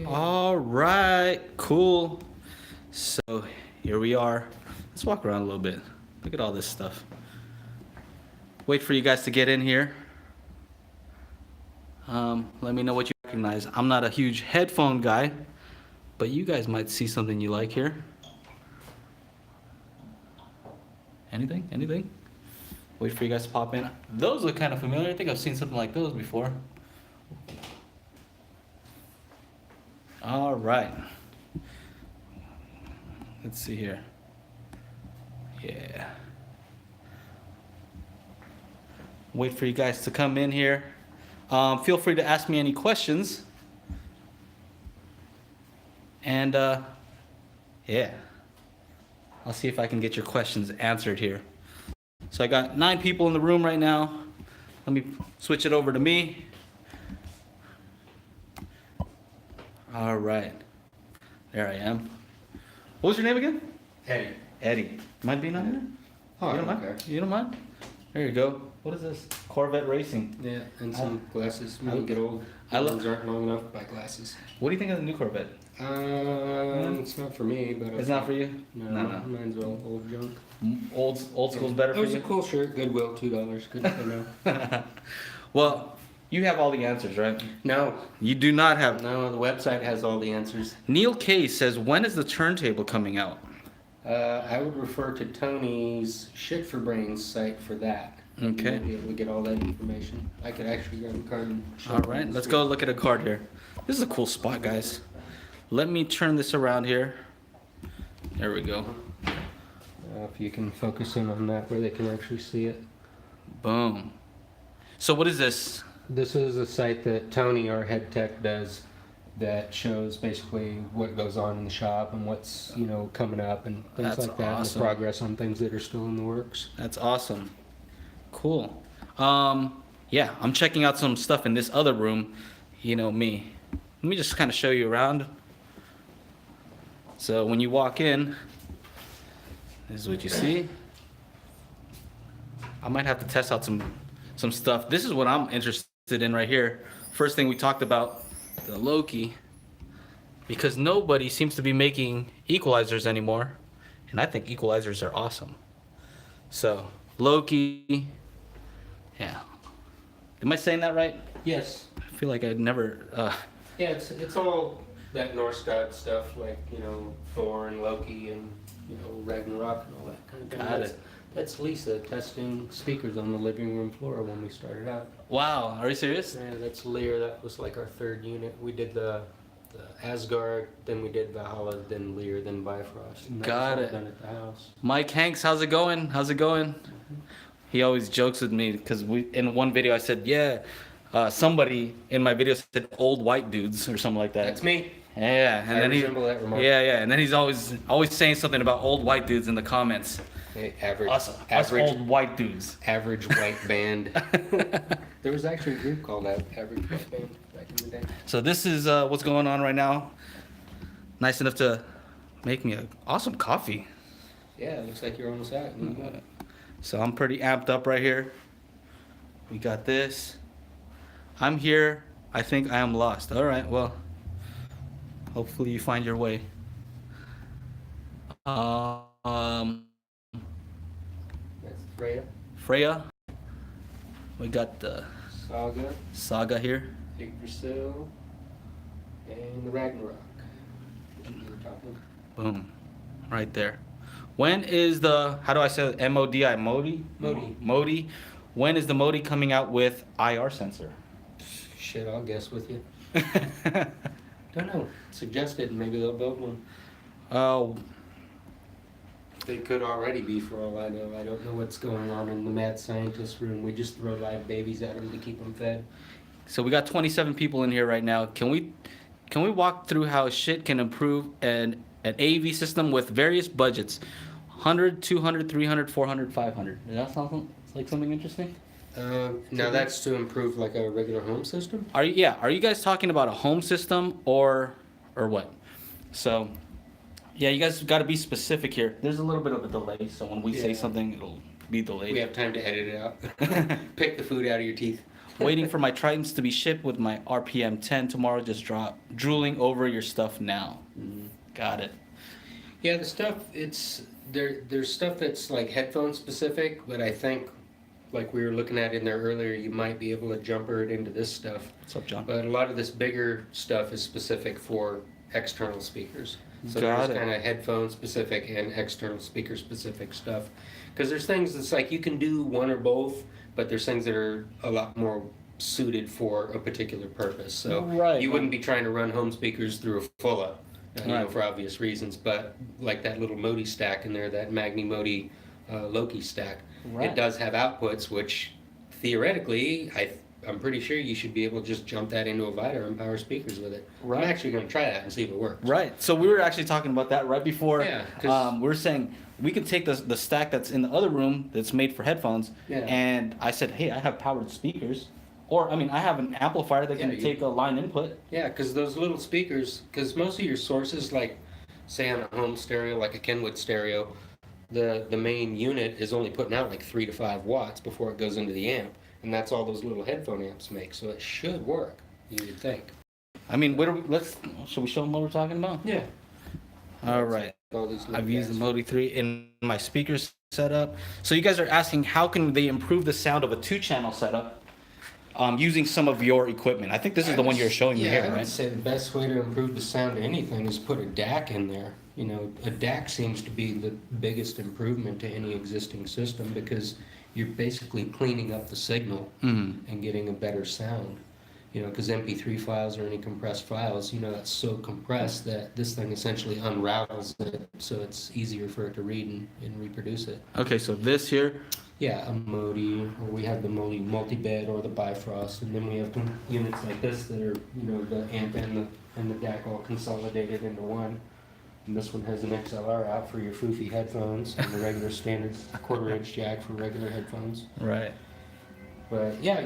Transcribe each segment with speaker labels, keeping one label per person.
Speaker 1: All right, cool. So here we are. Let's walk around a little bit. Look at all this stuff. Wait for you guys to get in here. Let me know what you recognize. I'm not a huge headphone guy, but you guys might see something you like here. Anything? Anything? Wait for you guys to pop in. Those look kind of familiar. I think I've seen something like those before. All right. Let's see here. Yeah. Wait for you guys to come in here. Feel free to ask me any questions. And yeah, I'll see if I can get your questions answered here. So I got 9 people in the room right now. Let me switch it over to me. All right. There I am. What was your name again?
Speaker 2: Eddie.
Speaker 1: Eddie. Mind being on here?
Speaker 2: Oh,
Speaker 1: You don't mind?
Speaker 2: okay.
Speaker 1: You don't mind? There you go. What is this? Corvette Racing.
Speaker 2: Yeah, and some glasses. When you get old,
Speaker 1: I
Speaker 2: my
Speaker 1: look-
Speaker 2: arms aren't long enough to buy glasses.
Speaker 1: What do you think of the new Corvette?
Speaker 2: It's not for me, but
Speaker 1: It's not for you?
Speaker 2: No,
Speaker 1: No, no.
Speaker 2: mine's old junk.
Speaker 1: Old school's better
Speaker 2: It
Speaker 1: for
Speaker 2: was a
Speaker 1: you?
Speaker 2: cool shirt, Goodwill, $2. Good to know.
Speaker 1: Well, you have all the answers, right?
Speaker 2: No,
Speaker 1: You do not have.
Speaker 2: no, the website has all the answers.
Speaker 1: Neil K says, when is the turntable coming out?
Speaker 2: I would refer to Tony's Shit for Brains site for that.
Speaker 1: Okay.
Speaker 2: You might be able to get all that information. I could actually grab a card and show
Speaker 1: All
Speaker 2: you
Speaker 1: right,
Speaker 2: this
Speaker 1: let's
Speaker 2: week.
Speaker 1: go look at a card here. This is a cool spot, guys. Let me turn this around here. There we go.
Speaker 2: If you can focus in on that where they can actually see it.
Speaker 1: Boom. So what is this?
Speaker 2: This is a site that Tony, our head tech, does that shows basically what goes on in the shop and what's, coming up and things
Speaker 1: That's
Speaker 2: like that,
Speaker 1: awesome.
Speaker 2: and the progress on things that are still in the works.
Speaker 1: That's awesome. Cool. Yeah, I'm checking out some stuff in this other room. You know me. Let me just kind of show you around. So when you walk in, this is what you see. I might have to test out some stuff. This is what I'm interested in right here. First thing we talked about, the Loki. Because nobody seems to be making equalizers anymore. And I think equalizers are awesome. So, Loki. Yeah. Am I saying that right?
Speaker 2: Yes.
Speaker 1: I feel like I'd never.
Speaker 2: Yeah, it's all that Norse god stuff, like, Thor and Loki and, Ragnarok and all that kind of thing.
Speaker 1: Got it.
Speaker 2: That's Lisa testing speakers on the living room floor when we started out.
Speaker 1: Wow, are you serious?
Speaker 2: Yeah, that's Lear. That was like our third unit. We did the Asgard, then we did Valhalla, then Lear, then Bifrost. And that
Speaker 1: Got
Speaker 2: was all
Speaker 1: it.
Speaker 2: done at the house.
Speaker 1: Mike Hanks, how's it going? How's it going? He always jokes with me because in one video I said, yeah, somebody in my video said old white dudes or something like that.
Speaker 2: That's me.
Speaker 1: Yeah, and
Speaker 2: I
Speaker 1: then
Speaker 2: resemble that remark.
Speaker 1: yeah, and then he's always saying something about old white dudes in the comments.
Speaker 2: Hey, average,
Speaker 1: Us
Speaker 2: average,
Speaker 1: old white dudes.
Speaker 2: average white band. There was actually a group called Average White Band back in the day.
Speaker 1: So this is what's going on right now. Nice enough to make me an awesome coffee.
Speaker 2: Yeah, it looks like you're almost out. You got it.
Speaker 1: So I'm pretty amped up right here. We got this. I'm here. I think I am lost. All right, well, hopefully you find your way.
Speaker 2: That's Freya,
Speaker 1: Freya. We got the
Speaker 2: Saga,
Speaker 1: Saga here.
Speaker 2: Yggdrasil, and the Ragnarok. Which we were talking.
Speaker 1: Boom. Right there. When is the, how do I say it? M-O-D-I, Modi?
Speaker 2: Modi.
Speaker 1: Modi. When is the Modi coming out with IR sensor?
Speaker 2: Shit, I'll guess with you. Don't know. Suggest it and maybe they'll build one.
Speaker 1: Oh,
Speaker 2: They could already be for all I know. I don't know what's going on in the mad scientist room. We just throw live babies at them to keep them fed.
Speaker 1: so we got 27 people in here right now. Can we walk through how shit can improve an AV system with various budgets? 100, 200, 300, 400, 500. Does that sound like something interesting?
Speaker 2: Now that's to improve like a regular home system?
Speaker 1: Are you guys talking about a home system or what? So, yeah, you guys got to be specific here. There's a little bit of a delay, so when we say
Speaker 2: Yeah.
Speaker 1: something, it'll be delayed.
Speaker 2: We have time to edit it out. Pick the food out of your teeth.
Speaker 1: Waiting for my Tritons to be shipped with my RPM 10 tomorrow. Just drop. Drooling over your stuff now. Got it.
Speaker 2: Yeah, the stuff, there's stuff that's like headphone specific, but I think, like we were looking at in there earlier, you might be able to jumper it into this stuff.
Speaker 1: What's up, John?
Speaker 2: But a lot of this bigger stuff is specific for external speakers. So
Speaker 1: Got
Speaker 2: there's
Speaker 1: it.
Speaker 2: kind of headphone specific and external speaker specific stuff. Because there's things that's like you can do one or both, but there's things that are a lot more suited for a particular purpose. So
Speaker 1: Right.
Speaker 2: you wouldn't be trying to run home speakers through a full-up, you know,
Speaker 1: Right.
Speaker 2: for obvious reasons. But like that little Modi stack in there, that Magni Modi Loki stack,
Speaker 1: Right.
Speaker 2: it does have outputs, which theoretically, I'm pretty sure you should be able to just jump that into a Vita and power speakers with it.
Speaker 1: Right.
Speaker 2: I'm actually going to try that and see if it works.
Speaker 1: Right. So we were actually talking about that right before.
Speaker 2: Yeah, 'cause-
Speaker 1: We were saying we could take the stack that's in the other room that's made for headphones.
Speaker 2: Yeah.
Speaker 1: And I said, hey, I have powered speakers. Or, I mean, I have an amplifier that can
Speaker 2: Yeah, you-
Speaker 1: take a line input.
Speaker 2: Yeah, because those little speakers, because most of your sources, like say on a home stereo, like a Kenwood stereo, the main unit is only putting out like 3 to 5 watts before it goes into the amp, and that's all those little headphone amps make. So it should work, you would think.
Speaker 1: I mean, should we show them what we're talking about?
Speaker 2: Yeah.
Speaker 1: All right.
Speaker 2: All these little
Speaker 1: I've used the
Speaker 2: guys.
Speaker 1: Modi 3 in my speakers setup. So you guys are asking how can they improve the sound of a 2-channel setup using some of your equipment. I think this is the one you're showing me
Speaker 2: Yeah,
Speaker 1: here,
Speaker 2: I would
Speaker 1: right?
Speaker 2: say the best way to improve the sound of anything is put a DAC in there. You know, a DAC seems to be the biggest improvement to any existing system because you're basically cleaning up the signal and getting a better sound. You know, because MP3 files or any compressed files, you know, that's so compressed that this thing essentially unravels it, so it's easier for it to read and reproduce it.
Speaker 1: Okay, so this here.
Speaker 2: Yeah, a Modi, or we have the Modi multi-bed or the Bifrost, and then we have units like this that are, you know, the amp and the DAC all consolidated into one. And this one has an XLR out for your foofy headphones and the regular standard 1/4-inch jack for regular headphones.
Speaker 1: Right.
Speaker 2: But yeah,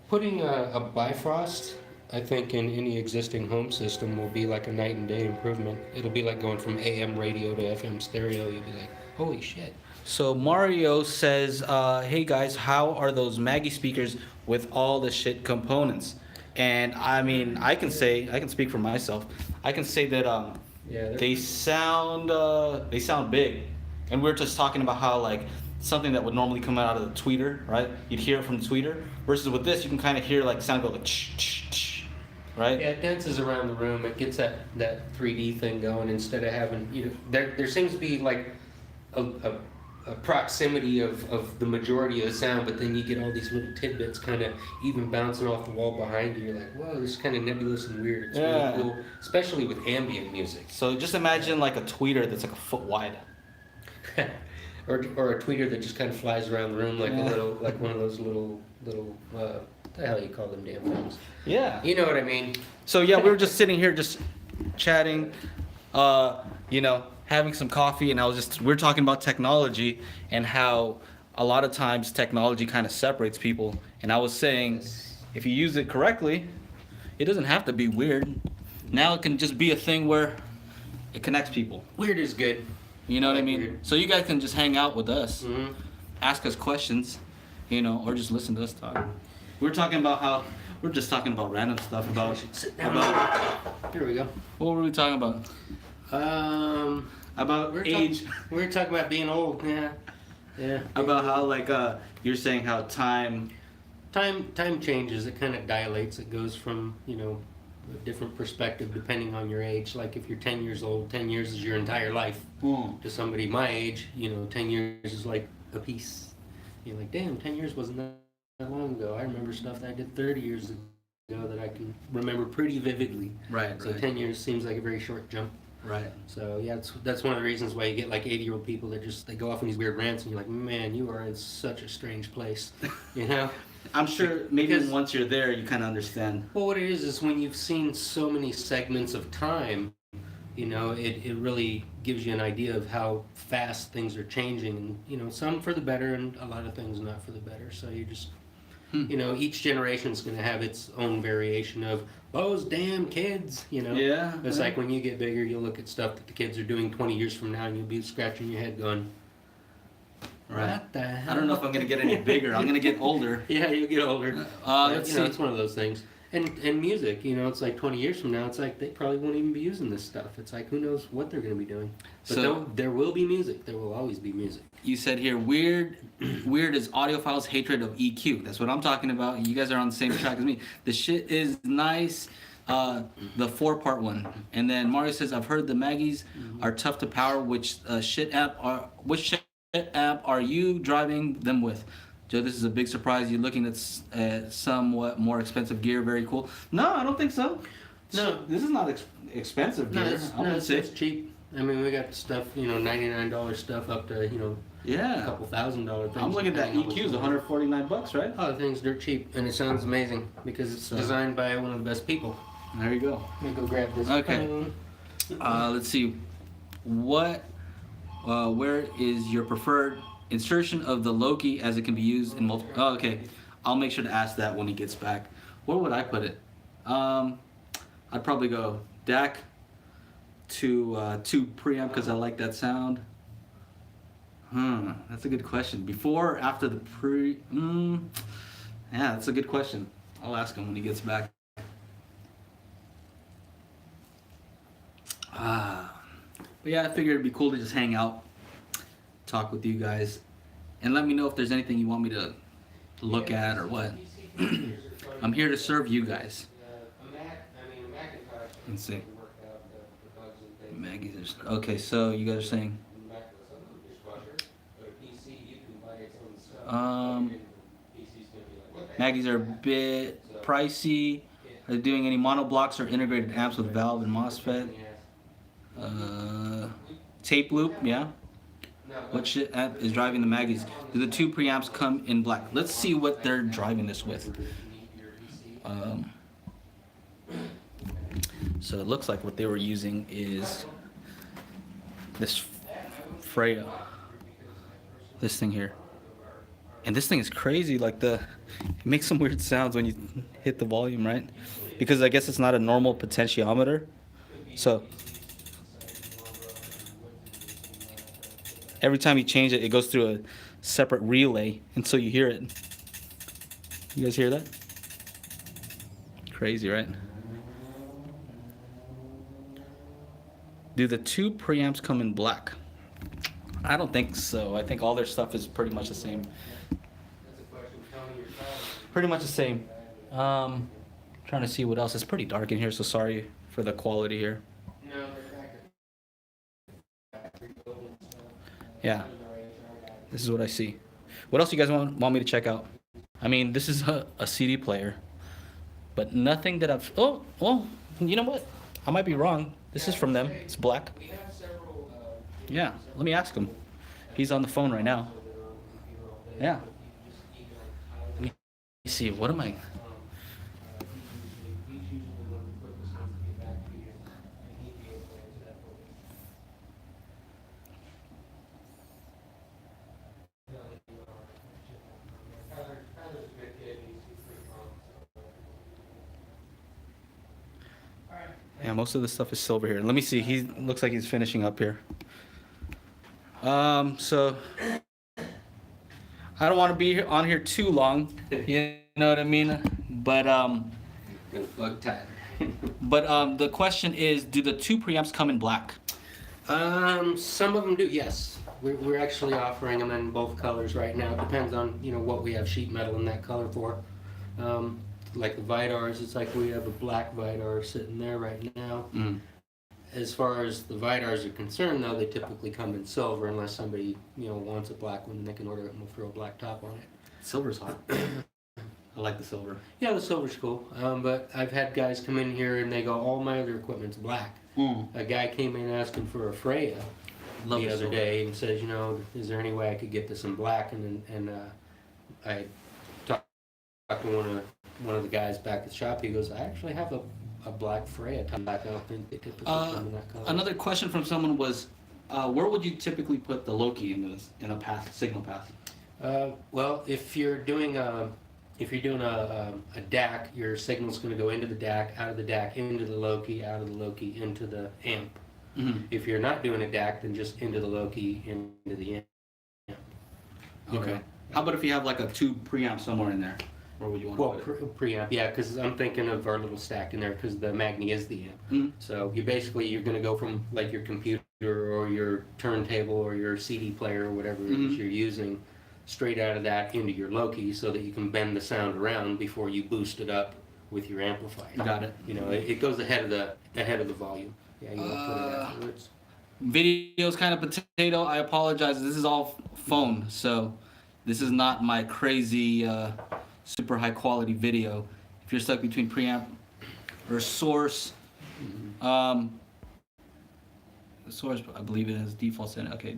Speaker 2: putting a Bifrost, I think, in any existing home system will be like a night and day improvement. It'll be like going from AM radio to FM stereo. You'll be like, holy shit.
Speaker 1: So Mario says, hey guys, how are those Maggi speakers with all the shit components? And I mean, I can speak for myself. I can say that
Speaker 2: Yeah,
Speaker 1: they sound big. And we were just talking about how like something that would normally come out of the tweeter, right? You'd hear it from the tweeter. Versus with this, you can kind of hear like sound go like right?
Speaker 2: Yeah, it dances around the room. It gets that 3D thing going instead of having, you know, there seems to be like a proximity of the majority of the sound, but then you get all these little tidbits kind of even bouncing off the wall behind you. You're like, whoa, this is kind of nebulous and weird. It's
Speaker 1: Yeah.
Speaker 2: really cool, especially with ambient music.
Speaker 1: So just imagine like a tweeter that's like a foot wide.
Speaker 2: or a tweeter that just kind of flies around the room like
Speaker 1: Yeah.
Speaker 2: like one of those little what the hell you call them damn things?
Speaker 1: Yeah.
Speaker 2: You know what I mean?
Speaker 1: So yeah, we were just sitting here just chatting, you know, having some coffee, and we were talking about technology and how a lot of times technology kind of separates people. And I was saying, if you use it correctly, it doesn't have to be weird. Now it can just be a thing where it connects people.
Speaker 2: Weird is good.
Speaker 1: You know what I
Speaker 2: Like
Speaker 1: mean?
Speaker 2: weird.
Speaker 1: So you guys can just hang out with us,
Speaker 2: Mm-hmm.
Speaker 1: ask us questions, you know, or just listen to us talk. We're just talking about random stuff about
Speaker 2: Here we go.
Speaker 1: what were we talking about? About
Speaker 2: We're
Speaker 1: age.
Speaker 2: We're talking about being old. Yeah.
Speaker 1: About how like you're saying how time.
Speaker 2: Time changes. It kind of dilates. It goes from, you know, a different perspective depending on your age. Like if you're 10 years old, 10 years is your entire life. To somebody my age, you know, 10 years is like a piece. You're like, damn, 10 years wasn't that long ago. I remember stuff that I did 30 years ago that I can remember pretty vividly.
Speaker 1: Right.
Speaker 2: So 10 years seems like a very short jump.
Speaker 1: Right.
Speaker 2: So yeah, that's one of the reasons why you get like 80-year-old people that they go off on these weird rants and you're like, man, you are in such a strange place, you know?
Speaker 1: I'm sure maybe
Speaker 2: Because-
Speaker 1: once you're there, you kind of understand.
Speaker 2: Well, what it is when you've seen so many segments of time, you know, it really gives you an idea of how fast things are changing, and you know, some for the better and a lot of things not for the better. So you just, you know, each generation's going to have its own variation of those damn kids, you know.
Speaker 1: Yeah.
Speaker 2: It's like when you get bigger, you'll look at stuff that the kids are doing 20 years from now, and you'll be scratching your head going,
Speaker 1: Right.
Speaker 2: What the hell?
Speaker 1: I don't know if I'm gonna get any bigger. I'm gonna get older.
Speaker 2: Yeah, you get older.
Speaker 1: Let's
Speaker 2: You know,
Speaker 1: see.
Speaker 2: it's one of those things. And music, you know, it's like 20 years from now, it's like they probably won't even be using this stuff. It's like, who knows what they're going to be doing. But
Speaker 1: So-
Speaker 2: there will be music. There will always be music.
Speaker 1: You said here, weird is audiophile's hatred of EQ. That's what I'm talking about. You guys are on the same track as me. The shit is nice. The 4-part one. And then Mario says, I've heard the Maggies are tough to power. Which shit app are you driving them with? Joe, this is a big surprise. You're looking at somewhat more expensive gear. Very cool. No, I don't think so.
Speaker 2: No.
Speaker 1: This is not expensive gear.
Speaker 2: It's cheap. I mean, we got stuff, you know, $99 stuff up to, you know, a
Speaker 1: Yeah.
Speaker 2: couple $1,000 things.
Speaker 1: I'm looking at that
Speaker 2: depending on
Speaker 1: EQ is
Speaker 2: what's-
Speaker 1: $149, right?
Speaker 2: Oh, the thing's dirt cheap, and it sounds amazing because it's
Speaker 1: So-
Speaker 2: designed by one of the best people.
Speaker 1: There you go.
Speaker 2: Let me go grab this.
Speaker 1: Okay. Let's see. Where is your preferred insertion of the Loki as it can be used in multiple? Oh, okay. I'll make sure to ask that when he gets back. Where would I put it? I'd probably go DAC to 2 preamp because I like that sound. That's a good question. Before or after the pre? Yeah, that's a good question. I'll ask him when he gets back. But yeah, I figured it'd be cool to just hang out, talk with you guys, and let me know if there's anything you want me to look at or what. I'm here to serve you guys. Let's see. Maggie's okay, so you guys are saying Maggie's are a bit pricey. Are they doing any mono blocks or integrated amps with valve and MOSFET? Tape loop, yeah. What shit app is driving the Maggies? Do the 2 preamps come in black? Let's see what they're driving this with. So it looks like what they were using is this Freya. This thing here. And this thing is crazy, like it makes some weird sounds when you hit the volume, right? Because I guess it's not a normal potentiometer. So every time you change it, it goes through a separate relay until you hear it. You guys hear that? Crazy, right? Do the 2 preamps come in black? I don't think so. I think all their stuff is pretty much the same. Pretty much the same. Trying to see what else. It's pretty dark in here, so sorry for the quality here. Yeah. This is what I see. What else you guys want me to check out? I mean, this is a CD player, but nothing that I've... Oh, well, you know what? I might be wrong. This is from them. It's black. Yeah, let me ask him. He's on the phone right now. Yeah. Let me see, what am I... Yeah, most of the stuff is silver here. Let me see. He looks like he's finishing up here. So I don't want to be on here too long. You know what I mean? But the question is, do the 2 preamps come in black?
Speaker 2: Some of them do, yes. We're actually offering them in both colors right now. It depends on, you know, what we have sheet metal in that color for. Like the Vidars, it's like we have a black Vidar sitting there right now. As far as the Vidars are concerned, though, they typically come in silver unless somebody, you know, wants a black one, they can order it and we'll throw a black top on it.
Speaker 1: Silver's hot. I like the silver.
Speaker 2: Yeah, the silver's cool. But I've had guys come in here and they go, all my other equipment's black. A guy came in asking for a Freya the other day and says, you know, is there any way I could get this in black? And I talked to one of the guys back at the shop. He goes, I actually have a black Freya top. I don't think they typically come in that color.
Speaker 1: Another question from someone was, where would you typically put the Loki in a path, signal path?
Speaker 2: Well, if you're doing a DAC, your signal's going to go into the DAC, out of the DAC, into the Loki, out of the Loki, into the amp. If you're not doing a DAC, then just into the Loki, into the amp. you
Speaker 1: Okay.
Speaker 2: know.
Speaker 1: How about if you have like a tube preamp somewhere in there? Where would you want to
Speaker 2: Well,
Speaker 1: put it?
Speaker 2: preamp, yeah, because I'm thinking of our little stack in there, because the Magni is the amp.
Speaker 1: Mhm.
Speaker 2: So you're going to go from like your computer or your turntable or your CD player or whatever it is
Speaker 1: Mhm.
Speaker 2: you're using, straight out of that into your Loki, so that you can bend the sound around before you boost it up with your amplifier.
Speaker 1: Got it.
Speaker 2: You know, it goes ahead of the volume. Yeah, you want to put it afterwards.
Speaker 1: Video's kind of potato. I apologize. This is all phone, so this is not my crazy, super high quality video. If you're stuck between preamp or source, the source, I believe it has default setting. Okay.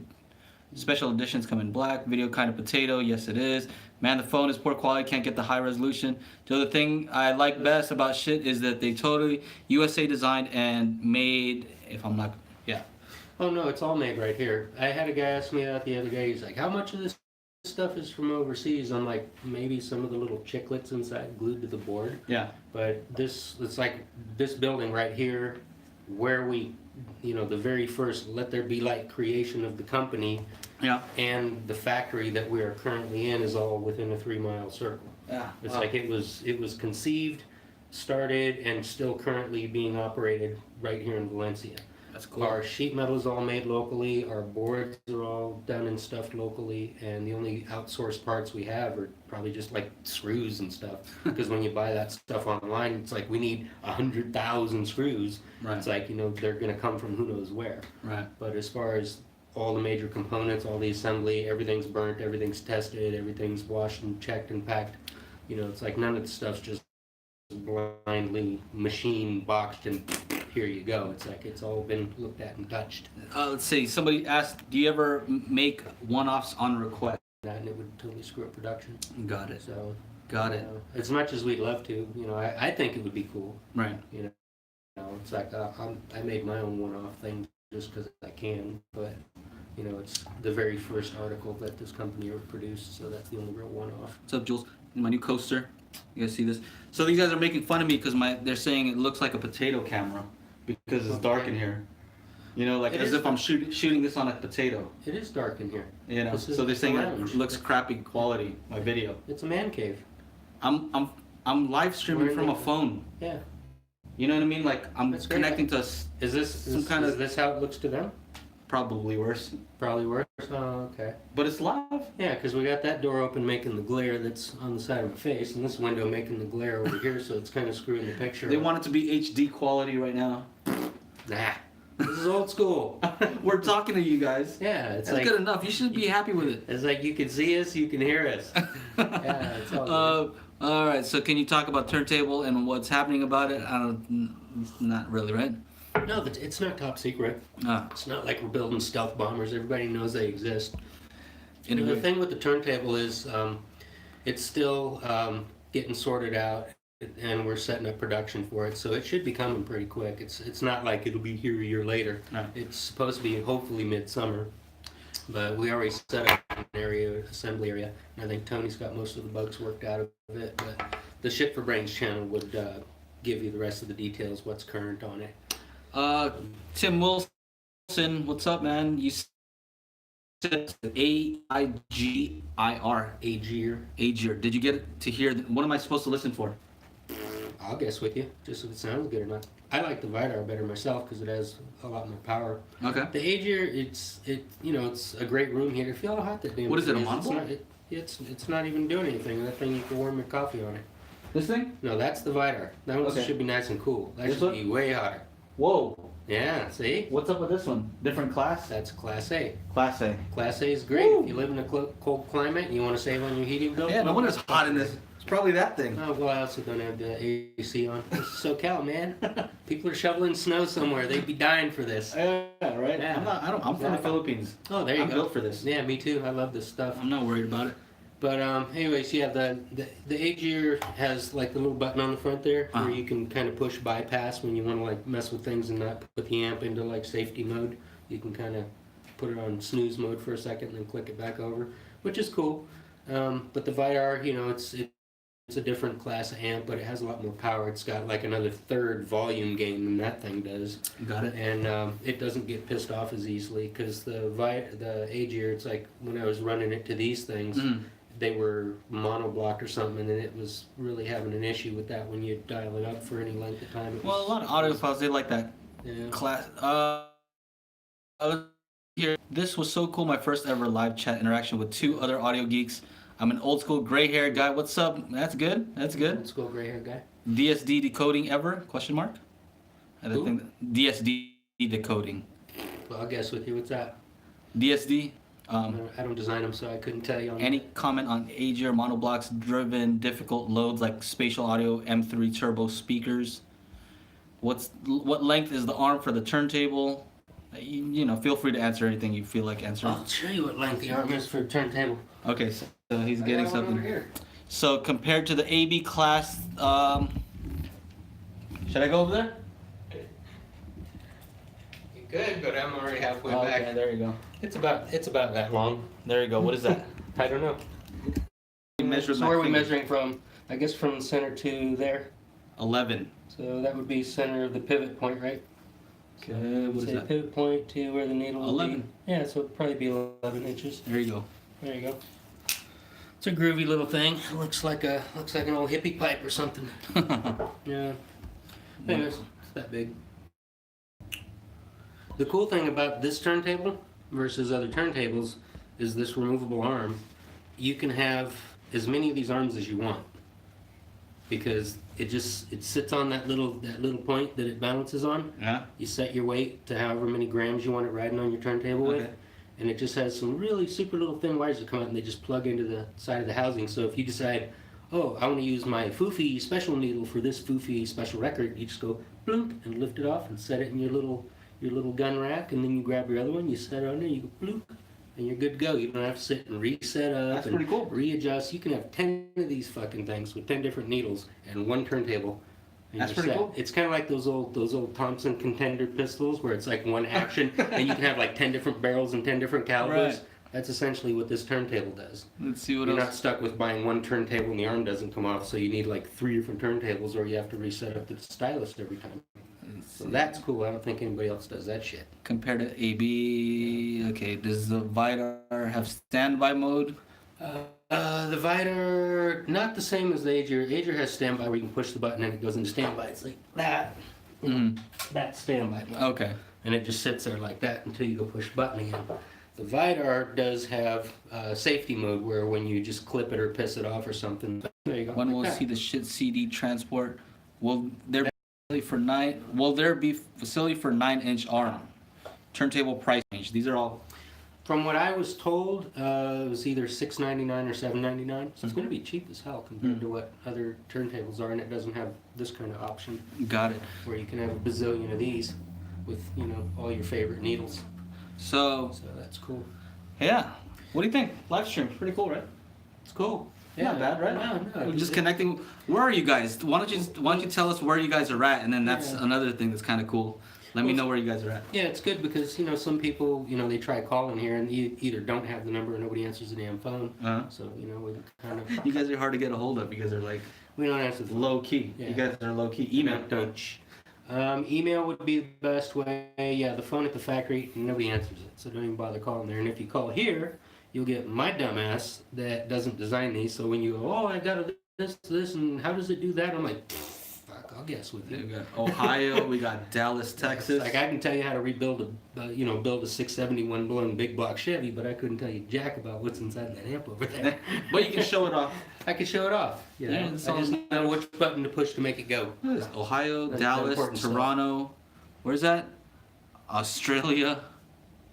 Speaker 1: Special editions come in black. Video kind of potato. Yes, it is. Man, the phone is poor quality. Can't get the high resolution. The other thing I like best about shit is that they totally USA designed and made. If I'm not, yeah.
Speaker 2: Oh no, it's all made right here. I had a guy ask me that the other day. He's like, "How much of this stuff is from overseas?" I'm like, "Maybe some of the little chiclets inside glued to the board."
Speaker 1: Yeah.
Speaker 2: But it's like this building right here, where we, the very first Let There Be Light creation of the company,
Speaker 1: Yeah.
Speaker 2: and the factory that we are currently in is all within a 3-mile circle.
Speaker 1: Yeah.
Speaker 2: It's
Speaker 1: Wow.
Speaker 2: like it was conceived, started, and still currently being operated right here in Valencia.
Speaker 1: That's cool.
Speaker 2: Our sheet metal is all made locally, our boards are all done and stuffed locally, and the only outsourced parts we have are probably just like screws and stuff. Because when you buy that stuff online, it's like we need 100,000 screws.
Speaker 1: Right.
Speaker 2: It's like, they're gonna come from who knows where.
Speaker 1: Right.
Speaker 2: But as far as all the major components, all the assembly, everything's burnt, everything's tested, everything's washed and checked and packed. It's like none of the stuff's just blindly machine boxed and here you go. It's like it's all been looked at and touched.
Speaker 1: Let's see. Somebody asked, "Do you ever make one-offs on request?"
Speaker 2: That, and it would totally screw up production.
Speaker 1: Got it.
Speaker 2: So
Speaker 1: Got it.
Speaker 2: as much as we'd love to, I think it would be cool.
Speaker 1: Right.
Speaker 2: It's like I made my own one-off thing just because I can, but it's the very first article that this company ever produced, so that's the only real one-off.
Speaker 1: What's up, Jules? My new coaster. You guys see this? So these guys are making fun of me because they're saying it looks like a potato camera because it's dark in here. Like
Speaker 2: It
Speaker 1: as
Speaker 2: is
Speaker 1: if I'm shooting this on a potato.
Speaker 2: It is dark in here. This is
Speaker 1: So they're saying
Speaker 2: lounge.
Speaker 1: it looks crappy quality. My video.
Speaker 2: It's a man cave.
Speaker 1: I'm live streaming from a phone.
Speaker 2: Yeah.
Speaker 1: You know what I mean? Like I'm
Speaker 2: That's great.
Speaker 1: connecting to
Speaker 2: Is this
Speaker 1: Some kind
Speaker 2: is
Speaker 1: of-
Speaker 2: this how it looks to them?
Speaker 1: probably worse,
Speaker 2: Probably worse. Oh, okay.
Speaker 1: but it's live.
Speaker 2: Yeah, because we got that door open making the glare that's on the side of my face, and this window making the glare over here, so it's kind of screwing the picture.
Speaker 1: They
Speaker 2: up.
Speaker 1: want it to be HD quality right now.
Speaker 2: Nah. This is old school.
Speaker 1: We're talking to you guys.
Speaker 2: Yeah, it's
Speaker 1: That's
Speaker 2: like
Speaker 1: good enough. You should be happy with it.
Speaker 2: it's like you can see us, you can hear us. Yeah, it's all good.
Speaker 1: All right. So can you talk about Turntable and what's happening about it? Not really, right?
Speaker 2: No, it's not top secret.
Speaker 1: Ah,
Speaker 2: It's not like we're building stealth bombers. Everybody knows they exist. And the
Speaker 1: anyway.
Speaker 2: thing with the turntable is it's still getting sorted out, and we're setting up production for it, so it should be coming pretty quick. It's not like it'll be here a year later.
Speaker 1: No.
Speaker 2: It's supposed to be hopefully midsummer, but we already set up an assembly area, and I think Tony's got most of the bugs worked out of it. But the Shit for Brains channel would give you the rest of the details, what's current on it.
Speaker 1: Tim Wilson, what's up, man? You said AIGIR.
Speaker 2: Aegir.
Speaker 1: Did you get to hear? What am I supposed to listen for?
Speaker 2: I'll guess with you, just if it sounds good or not. I like the Vidar better myself because it has a lot more power.
Speaker 1: Okay.
Speaker 2: The Aegir, it's a great room heater. Feel how hot that damn
Speaker 1: What is it, a
Speaker 2: thing
Speaker 1: monocle?
Speaker 2: It's not even doing anything. That thing you can warm your coffee on it.
Speaker 1: This thing?
Speaker 2: No, that's the Vidar. That one
Speaker 1: Okay.
Speaker 2: should be nice and cool. That
Speaker 1: This
Speaker 2: should
Speaker 1: one?
Speaker 2: be way hotter.
Speaker 1: Whoa.
Speaker 2: Yeah, see?
Speaker 1: What's up with this one? Different class?
Speaker 2: That's Class A.
Speaker 1: Class A.
Speaker 2: Class A is great.
Speaker 1: Woo.
Speaker 2: If you live in a cold climate and you want to save on your heating bill.
Speaker 1: Yeah, no wonder it's hot in this. It's probably that thing.
Speaker 2: Oh, well, I also don't have the AC on. This is SoCal, man. People are shoveling snow somewhere. They'd be dying for this.
Speaker 1: Yeah, right.
Speaker 2: Yeah.
Speaker 1: I'm from the
Speaker 2: Yeah.
Speaker 1: Philippines.
Speaker 2: Oh, there you
Speaker 1: I'm
Speaker 2: go.
Speaker 1: built for this.
Speaker 2: Yeah, me too. I love this stuff.
Speaker 1: I'm not worried about it.
Speaker 2: But anyways, yeah, the Aegir has like the little button on the front there
Speaker 1: Uh-huh.
Speaker 2: where you can kind of push bypass when you want to like mess with things and not put the amp into like safety mode. You can kind of put it on snooze mode for a second and then click it back over, which is cool. But the Vidar, it's it's a different class of amp, but it has a lot more power. It's got like another third volume gain than that thing does.
Speaker 1: Got it.
Speaker 2: And it doesn't get pissed off as easily because the AGR, it's like when I was running it to these things, they were monoblocked or something, and then it was really having an issue with that when you dial it up for any length of time.
Speaker 1: Well, a lot of audiophiles, they like that
Speaker 2: Yeah.
Speaker 1: class. Here, this was so cool. My first ever live chat interaction with 2 other audio geeks. I'm an old school gray hair guy. What's up? That's good. That's good.
Speaker 2: Let's go gray hair guy.
Speaker 1: DSD decoding ever? Question mark. I don't think DSD decoding.
Speaker 2: Well, I'll guess with you. What's that?
Speaker 1: DSD.
Speaker 2: I don't design them, so I couldn't tell you. On
Speaker 1: Any comment on AGR monoblocks driven difficult loads like spatial audio M3 turbo speakers? What length is the arm for the turntable? You know, feel free to answer anything you feel like answering.
Speaker 2: I'll show you what length the arm is for a turntable.
Speaker 1: Okay, so he's getting something.
Speaker 2: Over here.
Speaker 1: So compared to the AB class, should I go over there?
Speaker 2: You could, but I'm already halfway
Speaker 1: Okay,
Speaker 2: back.
Speaker 1: there you go.
Speaker 2: It's about that long.
Speaker 1: There you go. What is that?
Speaker 2: I don't know. So where are we measuring from? I guess from center to there.
Speaker 1: 11.
Speaker 2: So that would be center of the pivot point, right?
Speaker 1: Okay, what is
Speaker 2: Say
Speaker 1: that?
Speaker 2: pivot point to where the needle will
Speaker 1: 11.
Speaker 2: be. Yeah, so it'd probably be 11 inches.
Speaker 1: There you go.
Speaker 2: There you go. It's a groovy little thing. It looks like an old hippie pipe or something. Yeah. Anyways, it's that big. The cool thing about this turntable versus other turntables is this removable arm. You can have as many of these arms as you want because it sits on that little point that it balances on.
Speaker 1: Yeah.
Speaker 2: You set your weight to however many grams you want it riding on your turntable with.
Speaker 1: Okay.
Speaker 2: And it just has some really super little thin wires that come out and they just plug into the side of the housing. So if you decide, oh, I want to use my Foofy special needle for this Foofy special record, you just go bloop and lift it off and set it in your little gun rack, and then you grab your other one, you set it on there, you go bloop, and you're good to go. You don't have to sit and reset up.
Speaker 1: That's
Speaker 2: and
Speaker 1: pretty cool.
Speaker 2: readjust. You can have 10 of these fucking things with 10 different needles and one turntable. And
Speaker 1: That's
Speaker 2: you're
Speaker 1: pretty
Speaker 2: set.
Speaker 1: cool.
Speaker 2: It's kind of like those old Thompson Contender pistols where it's like one action and you can have like 10 different barrels and 10 different calibers.
Speaker 1: Right.
Speaker 2: That's essentially what this turntable does.
Speaker 1: Let's see what
Speaker 2: You're
Speaker 1: else.
Speaker 2: not stuck with buying one turntable and the arm doesn't come off, so you need like 3 different turntables or you have to reset up the stylus every time. So that's cool. I don't think anybody else does that shit.
Speaker 1: Compared to AB, okay, does the Vidar have standby mode?
Speaker 2: The Vidar, not the same as the AGR. AGR has standby where you can push the button and it goes into standby. It's like that. That's standby mode.
Speaker 1: Okay.
Speaker 2: And it just sits there like that until you go push the button again. The Vidar does have safety mode where when you just clip it or piss it off or something, there you go.
Speaker 1: When
Speaker 2: like
Speaker 1: we'll
Speaker 2: that.
Speaker 1: see the shit CD transport, will there be facility for 9-inch arm? Turntable price range. These are all.
Speaker 2: From what I was told, it was either $6.99 or $7.99. So it's going to be cheap as hell compared to what other turntables are, and it doesn't have this kind of option
Speaker 1: Got it.
Speaker 2: where you can have a bazillion of these with all your favorite needles.
Speaker 1: So
Speaker 2: So that's cool.
Speaker 1: yeah, what do you think? Live stream, pretty cool, right?
Speaker 2: It's cool.
Speaker 1: Not bad, right?
Speaker 2: No.
Speaker 1: We're just connecting. Where are you guys? Why don't you tell us where you guys are at, and then that's
Speaker 2: Yeah.
Speaker 1: another thing that's kind of cool. Let me know where you guys are at.
Speaker 2: Yeah, it's good because some people they try calling here and you either don't have the number or nobody answers the damn phone.
Speaker 1: Uh-huh.
Speaker 2: So we kind of
Speaker 1: You guys are hard to get a hold of. You guys are like
Speaker 2: we don't answer the phone.
Speaker 1: low key.
Speaker 2: Yeah.
Speaker 1: You guys are low key. Email.
Speaker 2: Don't. Email would be the best way. Yeah, the phone at the factory, nobody answers it, so don't even bother calling there. And if you call here, you'll get my dumbass that doesn't design these. So when you go, oh, I got this, and how does it do that? I'm like, fuck, I'll guess with
Speaker 1: We
Speaker 2: you.
Speaker 1: got Ohio. We got Dallas, Texas.
Speaker 2: Like I can tell you how to rebuild build a 671 blown big block Chevy, but I couldn't tell you jack about what's inside that amp over there.
Speaker 1: But you can show it off.
Speaker 2: I could show it off.
Speaker 1: Yeah,
Speaker 2: I
Speaker 1: it's
Speaker 2: just know which button to push to make it go.
Speaker 1: Ohio,
Speaker 2: That's the
Speaker 1: Dallas,
Speaker 2: important stuff.
Speaker 1: Toronto. Where's that? Australia.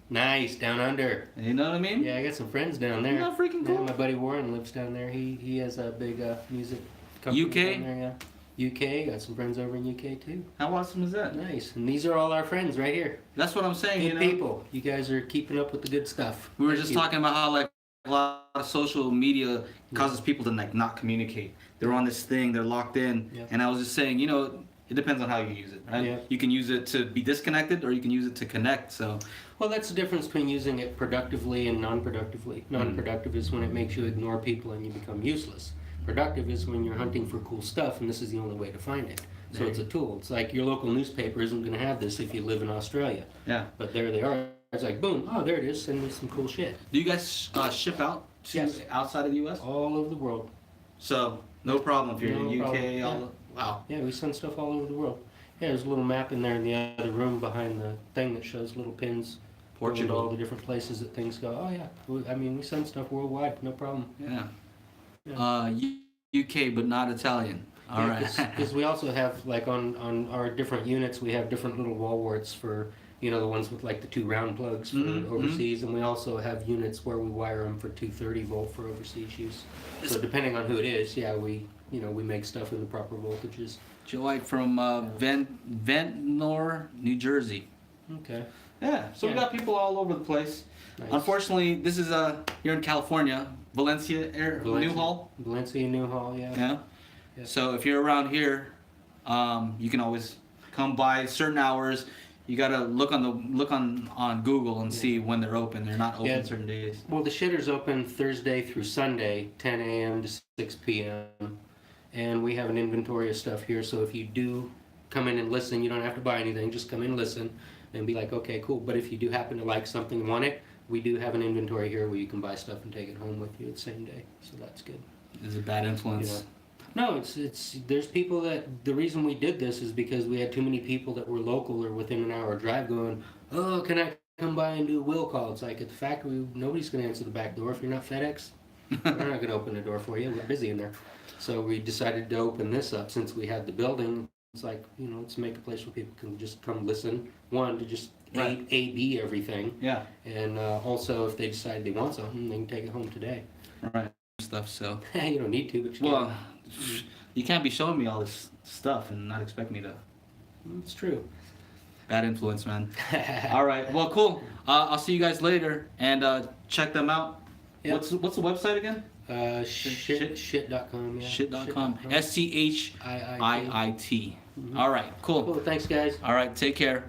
Speaker 2: Nice, down under.
Speaker 1: You know what I mean?
Speaker 2: Yeah, I got some friends down there.
Speaker 1: Isn't that freaking
Speaker 2: Yeah,
Speaker 1: cool?
Speaker 2: my buddy Warren lives down there. He has a big music company
Speaker 1: UK?
Speaker 2: down there, yeah. UK, got some friends over in UK too.
Speaker 1: How awesome is that?
Speaker 2: Nice. And these are all our friends right here.
Speaker 1: That's what I'm saying.
Speaker 2: Good people. You guys are keeping up with the good stuff.
Speaker 1: We were
Speaker 2: Thank
Speaker 1: just
Speaker 2: you.
Speaker 1: talking about how like a lot of social media causes people to like not communicate. They're on this thing, they're locked in,
Speaker 2: Yeah.
Speaker 1: and I was just saying, it depends on how you use it, right?
Speaker 2: Yeah.
Speaker 1: You can use it to be disconnected, or you can use it to connect. So
Speaker 2: Well, that's the difference between using it productively and non-productively. Non-productive is when it makes you ignore people and you become useless. productive is when you're hunting for cool stuff, and this is the only way to find it. So it's a tool. It's like your local newspaper isn't going to have this if you live in Australia.
Speaker 1: Yeah.
Speaker 2: But there they are. It's like, boom, oh, there it is. Send me some cool shit.
Speaker 1: Do you guys ship out to
Speaker 2: Yes.
Speaker 1: outside of the U.S.?
Speaker 2: All over the world.
Speaker 1: So no problem if you're in the
Speaker 2: No
Speaker 1: UK.
Speaker 2: problem.
Speaker 1: Wow.
Speaker 2: Yeah, we send stuff all over the world. Yeah, there's a little map in there in the other room behind the thing that shows little pins. going to
Speaker 1: Portugal.
Speaker 2: all the different places that things go. Oh yeah, I mean we send stuff worldwide, no problem.
Speaker 1: Yeah.
Speaker 2: Yeah.
Speaker 1: UK, but not Italian. All right.
Speaker 2: Because we also have like on our different units, we have different little wall warts for the ones with like the 2 round plugs for overseas, and we also have units where we wire them for 230 volt for overseas use. So depending on who it is, yeah, we make stuff in the proper voltages.
Speaker 1: Joy from Ventnor, New Jersey.
Speaker 2: Okay.
Speaker 1: Yeah, so we
Speaker 2: Yeah.
Speaker 1: got people all over the place.
Speaker 2: Nice.
Speaker 1: Unfortunately, this is here in California, Valencia, Newhall.
Speaker 2: Valencia, Newhall, yeah.
Speaker 1: Yeah.
Speaker 2: Yeah.
Speaker 1: So if you're around here, you can always come by certain hours. You gotta look on Google and see when they're open. They're not open
Speaker 2: Yeah.
Speaker 1: certain days.
Speaker 2: Well, the Schitter's open Thursday through Sunday, 10 a.m. to 6 p.m. And we have an inventory of stuff here, so if you do come in and listen, you don't have to buy anything. Just come in and listen and be like, okay, cool. But if you do happen to like something and want it, we do have an inventory here where you can buy stuff and take it home with you the same day. So that's good.
Speaker 1: Is it bad influence?
Speaker 2: Yeah. No, it's there's people that the reason we did this is because we had too many people that were local or within an hour drive going, oh, can I come by and do a will call? It's like at the factory, nobody's going to answer the back door if you're not FedEx. We're not going to open the door for you. We're busy in there. So we decided to open this up since we had the building. It's like, let's make a place where people can just come listen. One, to just
Speaker 1: Right.
Speaker 2: A-B everything.
Speaker 1: Yeah.
Speaker 2: And also, if they decide they want something, they can take it home today.
Speaker 1: Right. Stuff. So.
Speaker 2: You don't need to, but you
Speaker 1: Well, you can't be showing me all this stuff and not expect me to.
Speaker 2: can. It's true.
Speaker 1: Bad influence, man. All right. Well, cool. I'll see you guys later and check them out.
Speaker 2: Yep.
Speaker 1: What's the website again?
Speaker 2: Shit.com, yeah.
Speaker 1: Shit.com.
Speaker 2: Shit.com.
Speaker 1: SCHIIT.
Speaker 2: Mm-hmm.
Speaker 1: All right. Cool.
Speaker 2: Cool, thanks guys.
Speaker 1: All right. Take care.